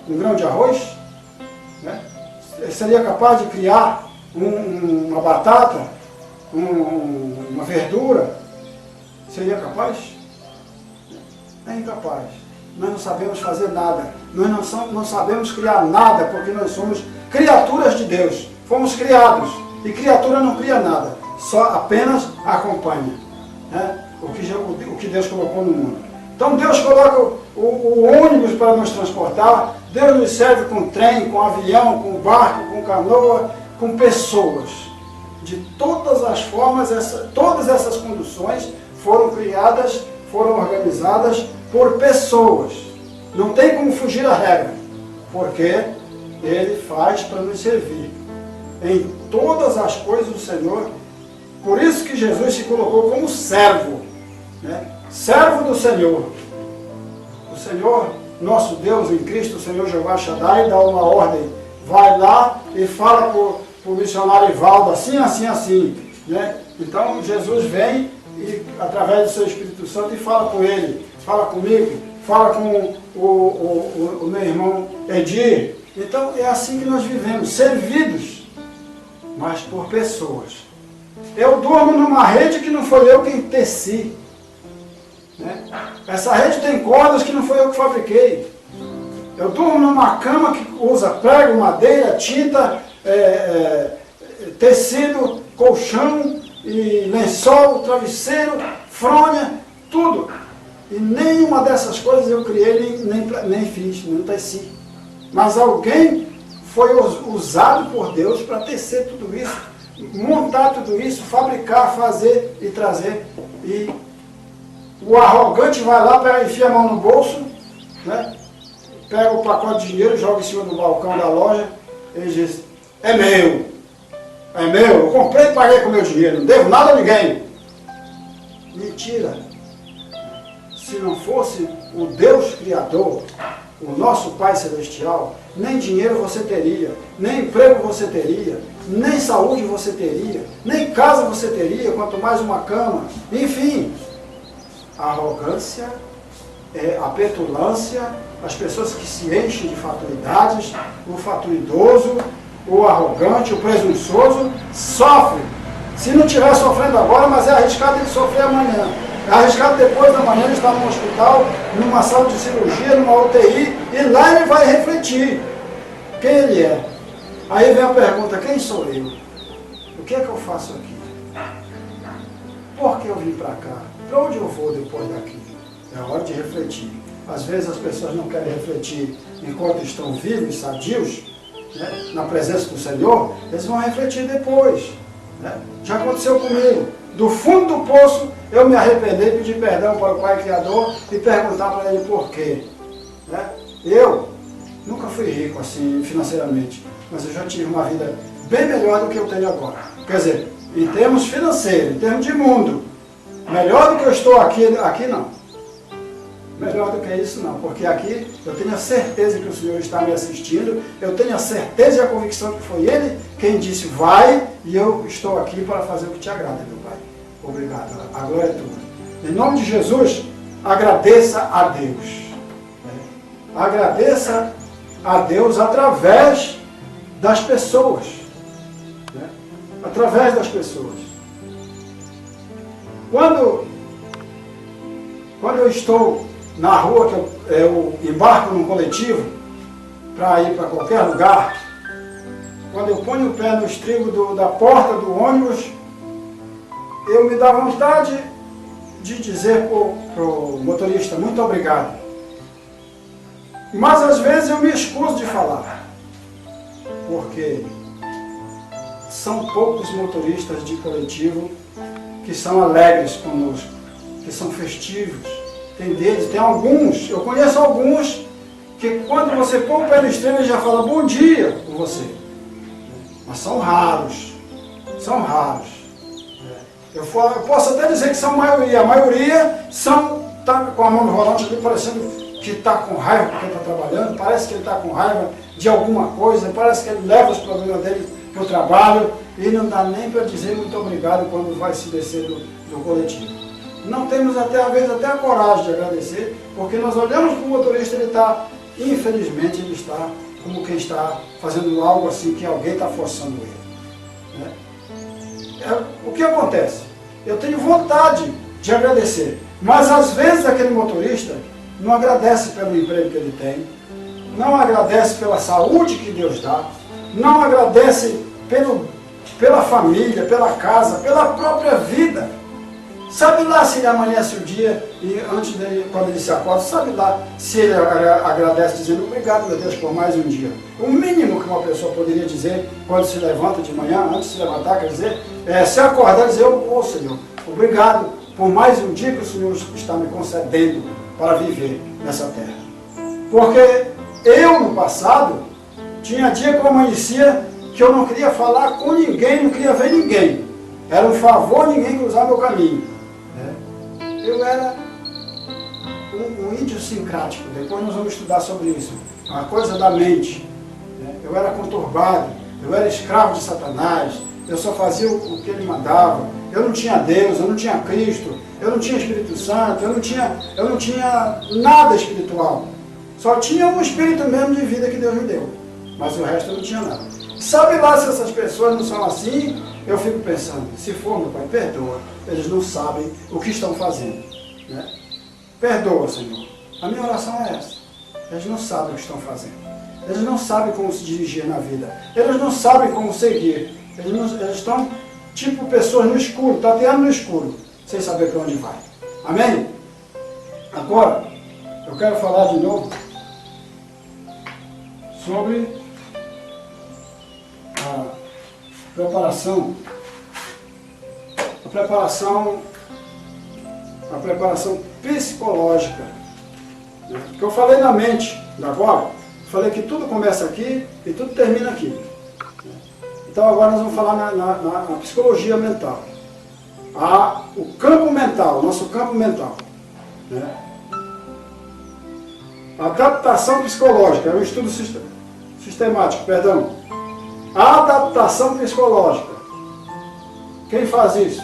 um grão de arroz? Né? Seria capaz de criar uma batata, uma verdura? Seria capaz? É incapaz. Nós não sabemos fazer nada. Nós não sabemos criar nada, porque nós somos criaturas de Deus. Fomos criados. E criatura não cria nada. Só apenas acompanha, né? O que Deus colocou no mundo. Então Deus coloca o ônibus para nos transportar. Deus nos serve com trem, com avião, com barco, com canoa, com pessoas. De todas as formas, todas essas conduções foram criadas, foram organizadas por pessoas. Não tem como fugir da regra, porque Ele faz para nos servir. Em todas as coisas do Senhor. Por isso que Jesus se colocou como servo, né? Servo do Senhor. O Senhor, nosso Deus em Cristo, o Senhor Jeová Shaddai, dá uma ordem. Vai lá e fala para o missionário Ivaldo, assim, assim, assim. Né? Então Jesus vem e, através do seu Espírito Santo, e fala com ele, fala comigo, fala com o meu irmão Edir. Então é assim que nós vivemos, servidos, mas por pessoas. Eu durmo numa rede que não foi eu quem teci. Né? Essa rede tem cordas que não foi eu que fabriquei. Eu durmo numa cama que usa prego, madeira, tinta, tecido, colchão, e lençol, travesseiro, fronha, tudo. E nenhuma dessas coisas eu criei, nem fiz, nem teci. Mas alguém foi usado por Deus para tecer tudo isso, montar tudo isso, fabricar, fazer e trazer. E o arrogante vai lá, enfia a mão no bolso, né? Pega o pacote de dinheiro, joga em cima do balcão da loja, e diz, é meu, eu comprei e paguei com meu dinheiro, não devo nada a ninguém. Mentira. Se não fosse o Deus Criador, o nosso Pai Celestial, nem dinheiro você teria, nem emprego você teria, nem saúde você teria, nem casa você teria, quanto mais uma cama. Enfim, a arrogância, a petulância, as pessoas que se enchem de fatuidades, o fatuidoso, o arrogante, o presunçoso, sofre. Se não estiver sofrendo agora, mas é arriscado ele sofrer amanhã. É arriscado depois da manhã ele estar no hospital, numa sala de cirurgia, numa UTI, e lá ele vai refletir quem ele é. Aí vem a pergunta, quem sou eu? O que é que eu faço aqui? Por que eu vim para cá? Para onde eu vou depois daqui? É hora de refletir. Às vezes as pessoas não querem refletir enquanto estão vivos, sadios, né, na presença do Senhor, eles vão refletir depois. Né? Já aconteceu comigo. Do fundo do poço, eu me arrependi, pedi perdão para o Pai Criador e perguntar para Ele por quê. Né? Eu nunca fui rico assim financeiramente, mas eu já tive uma vida bem melhor do que eu tenho agora. Quer dizer, em termos financeiros, em termos de mundo, melhor do que eu estou aqui não. Melhor do que isso não, porque aqui eu tenho a certeza que o Senhor está me assistindo, eu tenho a certeza e a convicção que foi Ele quem disse vai, e eu estou aqui para fazer o que te agrada, meu Pai. Obrigado, a glória é tua. Em nome de Jesus, agradeça a Deus. Agradeça a Deus através das pessoas. Né? Através das pessoas. Quando eu estou na rua, que eu embarco num coletivo para ir para qualquer lugar, quando eu ponho o pé no estribo da porta do ônibus, eu me dá vontade de dizer para o motorista, muito obrigado. Mas às vezes eu me excuso de falar, porque são poucos motoristas de coletivo que são alegres conosco, que são festivos. Tem alguns, eu conheço alguns, que quando você põe o pé no estribo, ele já fala bom dia com você. Mas são raros, são raros. Eu posso até dizer que são a maioria está com a mão no volante ali, parecendo que está com raiva porque está trabalhando, parece que ele está com raiva de alguma coisa, parece que ele leva os problemas dele para o trabalho e não dá nem para dizer muito obrigado quando vai se descer do coletivo. Não temos às vezes até a coragem de agradecer, porque nós olhamos para o motorista, ele está infelizmente ele está como quem está fazendo algo assim que alguém está forçando ele. Né? O que acontece? Eu tenho vontade de agradecer, mas às vezes aquele motorista não agradece pelo emprego que ele tem, não agradece pela saúde que Deus dá, não agradece pela família, pela casa, pela própria vida. Sabe lá se ele amanhece o dia e antes dele, quando ele se acorda, sabe lá se ele agradece dizendo obrigado, meu Deus, por mais um dia. O mínimo que uma pessoa poderia dizer quando se levanta de manhã, antes de se levantar, quer dizer, se acordar e dizer, ô Senhor, obrigado por mais um dia que o Senhor está me concedendo para viver nessa terra. Porque eu, no passado, tinha dia que eu amanhecia que eu não queria falar com ninguém, não queria ver ninguém. Era um favor ninguém cruzar meu caminho. Eu era um índio sincrático, depois nós vamos estudar sobre isso. Uma coisa da mente. Eu era conturbado, eu era escravo de Satanás, eu só fazia o que ele mandava. Eu não tinha Deus, eu não tinha Cristo, eu não tinha Espírito Santo, eu não tinha nada espiritual. Só tinha um espírito mesmo de vida que Deus me deu. Mas o resto eu não tinha nada. Sabe lá se essas pessoas não são assim? Eu fico pensando, se for, meu Pai, perdoa. Eles não sabem o que estão fazendo. Né? Perdoa, Senhor. A minha oração é essa. Eles não sabem o que estão fazendo. Eles não sabem como se dirigir na vida. Eles não sabem como seguir. Eles estão tipo pessoas no escuro, tateando no escuro, sem saber para onde vai. Amém? Agora, eu quero falar de novo sobre a preparação psicológica. Porque eu falei na mente agora, falei que tudo começa aqui e tudo termina aqui. Então agora nós vamos falar na psicologia mental. O campo mental, nosso campo mental. Né? Adaptação psicológica, é um estudo sistemático, perdão. A adaptação psicológica. Quem faz isso?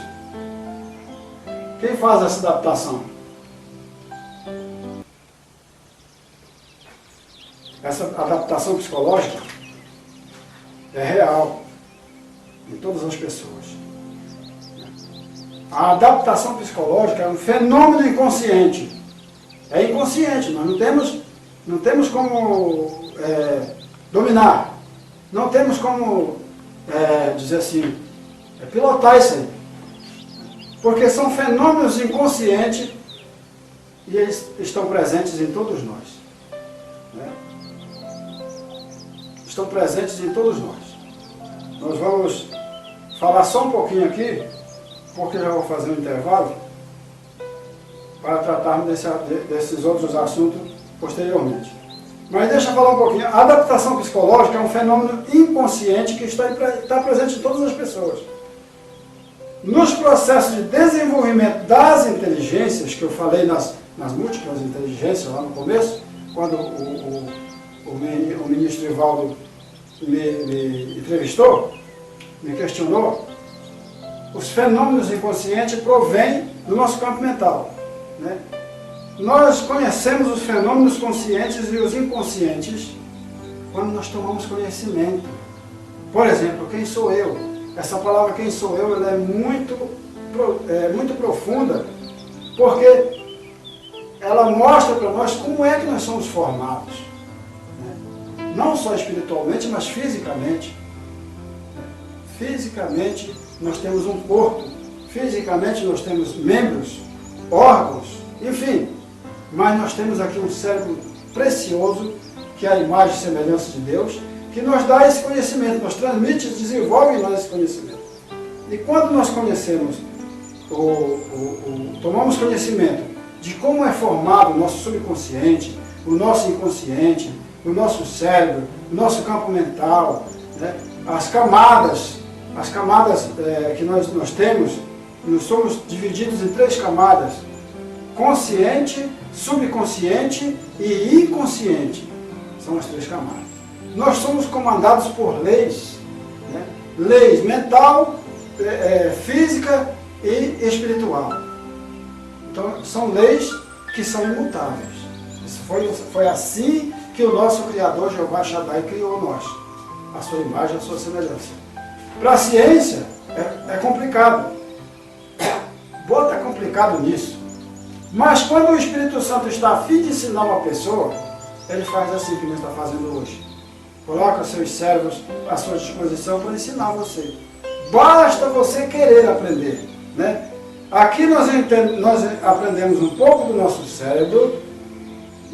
Quem faz essa adaptação? Essa adaptação psicológica é real em todas as pessoas. A adaptação psicológica é um fenômeno inconsciente. É inconsciente, nós não temos como dominar. Não temos como dizer assim, pilotar isso aí. Porque são fenômenos inconscientes e eles estão presentes em todos nós. Né? Estão presentes em todos nós. Nós vamos falar só um pouquinho aqui, porque já vou fazer um intervalo, para tratarmos desses outros assuntos posteriormente. Mas deixa eu falar um pouquinho. A adaptação psicológica é um fenômeno inconsciente que está presente em todas as pessoas. Nos processos de desenvolvimento das inteligências, que eu falei nas múltiplas inteligências lá no começo, quando o ministro Ivaldo me entrevistou, me questionou, os fenômenos inconscientes provêm do nosso campo mental. Né? Nós conhecemos os fenômenos conscientes e os inconscientes quando nós tomamos conhecimento. Por exemplo, quem sou eu? Essa palavra quem sou eu, ela é muito profunda, porque ela mostra para nós como é que nós somos formados. Né? Não só espiritualmente, mas fisicamente. Fisicamente, nós temos um corpo. Fisicamente, nós temos membros, órgãos, enfim. Mas nós temos aqui um cérebro precioso, que é a imagem e semelhança de Deus, que nos dá esse conhecimento, nos transmite, desenvolve em nós esse conhecimento. E quando nós conhecemos, tomamos conhecimento de como é formado o nosso subconsciente, o nosso inconsciente, o nosso cérebro, o nosso campo mental, né? As camadas que nós temos, nós somos divididos em 3 camadas: consciente, subconsciente e inconsciente. São as 3 camadas. Nós somos comandados por leis, né? Leis mental, física e espiritual. Então, são leis que são imutáveis. Isso foi assim que o nosso Criador, Jeová Shaddai, criou nós, a sua imagem, a sua semelhança. Para a ciência, é complicado. Bota complicado nisso. Mas quando o Espírito Santo está a fim de ensinar uma pessoa, ele faz assim que ele está fazendo hoje. Coloca seus servos à sua disposição para ensinar você. Basta você querer aprender, né? Aqui nós aprendemos um pouco do nosso cérebro,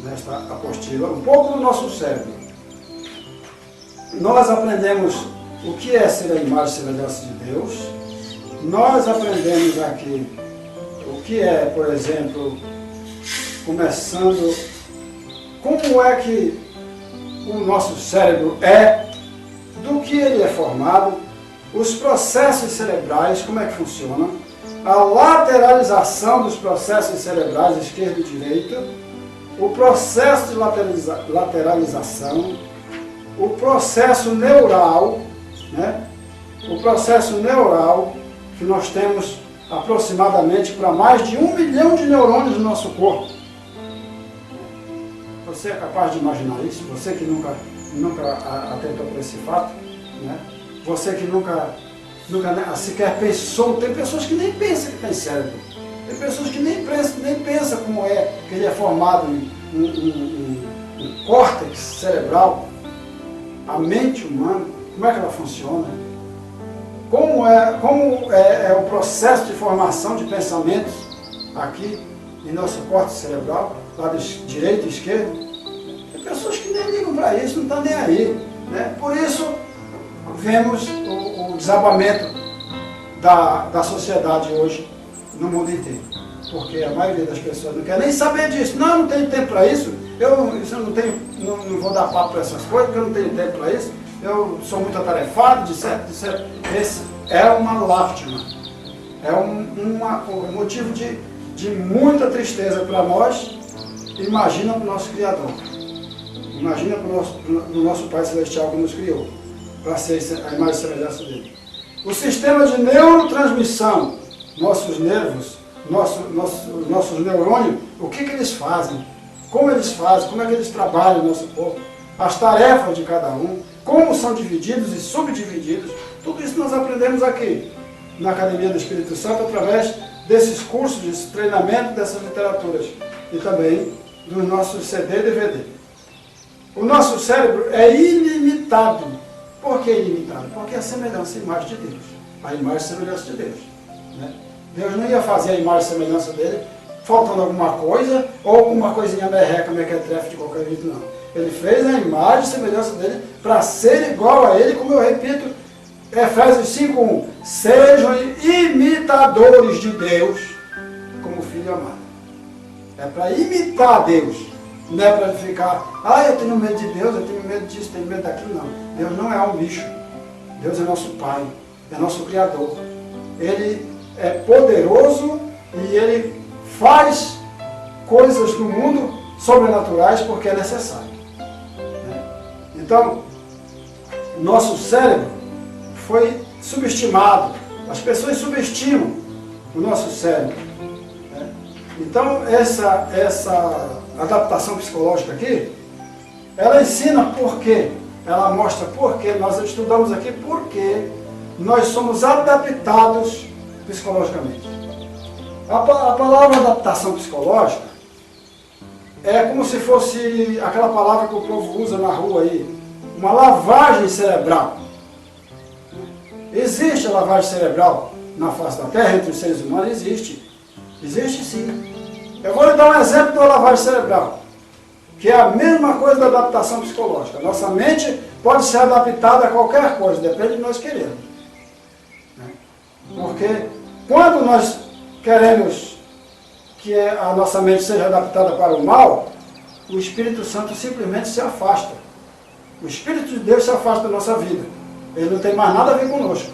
nesta apostila, um pouco do nosso cérebro. Nós aprendemos o que é ser a imagem e semelhança de Deus. Nós aprendemos aqui o que é, por exemplo, começando, como é que o nosso cérebro é, do que ele é formado, os processos cerebrais, como é que funcionam, a lateralização dos processos cerebrais, esquerdo e direito, o processo de lateralização, o processo neural, né? O processo neural, que nós temos aproximadamente para mais de 1 milhão de neurônios no nosso corpo. Você é capaz de imaginar isso? Você que nunca atentou por esse fato, né? Você que nunca sequer pensou, tem pessoas que nem pensam que tem cérebro. Tem pessoas que nem pensam como é que ele é formado em córtex cerebral, a mente humana, como é que ela funciona, como é o processo de formação de pensamentos aqui em nosso córtex cerebral, lado direito e esquerdo. Tem pessoas que nem ligam para isso, não estão nem aí, né? Por isso vemos o desabamento da sociedade hoje no mundo inteiro. Porque a maioria das pessoas não quer nem saber disso. Não tenho tempo para isso. Não vou dar papo para essas coisas, porque eu não tenho tempo para isso. Eu sou muito atarefado, de certo. Esse é uma lástima. É um motivo de muita tristeza para nós. Imagina para o nosso Criador. Imagina para o nosso Pai Celestial que nos criou, para ser a imagem e semelhança dele. O sistema de neurotransmissão, nossos nervos, nossos neurônios, o que eles fazem, como é que eles trabalham no nosso corpo, as tarefas de cada um, como são divididos e subdivididos, tudo isso nós aprendemos aqui, na Academia do Espírito Santo, através desses cursos, desse treinamento, dessas literaturas, e também dos nossos CD e DVD. O nosso cérebro é ilimitado. Por que ilimitado? Porque é a semelhança e imagem de Deus. A imagem e semelhança de Deus, né? Deus não ia fazer a imagem e semelhança dele faltando alguma coisa, ou alguma coisinha merreca, mequetrefe de qualquer jeito, não. Ele fez a imagem e semelhança dele para ser igual a ele, como eu repito, Efésios 5:1. Sejam imitadores de Deus como filho amado. É para imitar Deus. Não é para ficar, eu tenho medo de Deus, eu tenho medo disso, tenho medo daquilo, não. Deus não é um bicho. Deus é nosso Pai, é nosso Criador. Ele é poderoso e Ele faz coisas no mundo sobrenaturais porque é necessário, né? Então, nosso cérebro foi subestimado. As pessoas subestimam o nosso cérebro, né? Então, essa adaptação psicológica aqui, ela ensina por quê. Ela mostra por quê. Nós estudamos aqui por quê nós somos adaptados psicologicamente. A palavra adaptação psicológica é como se fosse aquela palavra que o povo usa na rua aí, uma lavagem cerebral. Existe a lavagem cerebral na face da Terra entre os seres humanos? Existe. Existe sim. Eu vou lhe dar um exemplo da lavagem cerebral, que é a mesma coisa da adaptação psicológica. Nossa mente pode ser adaptada a qualquer coisa, depende de nós queremos. Porque quando nós queremos que a nossa mente seja adaptada para o mal, o Espírito Santo simplesmente se afasta. O Espírito de Deus se afasta da nossa vida. Ele não tem mais nada a ver conosco.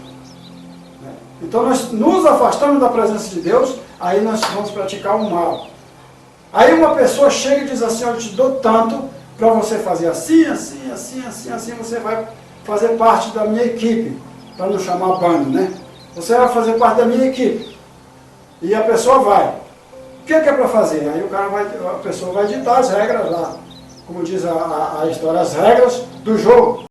Então nós nos afastamos da presença de Deus, aí nós vamos praticar o mal. Aí uma pessoa chega e diz assim, eu te dou tanto para você fazer assim, você vai fazer parte da minha equipe, para não chamar bando, né? Você vai fazer parte da minha equipe. E a pessoa vai. O que é para fazer? Aí a pessoa vai ditar as regras lá. como diz a história, as regras do jogo.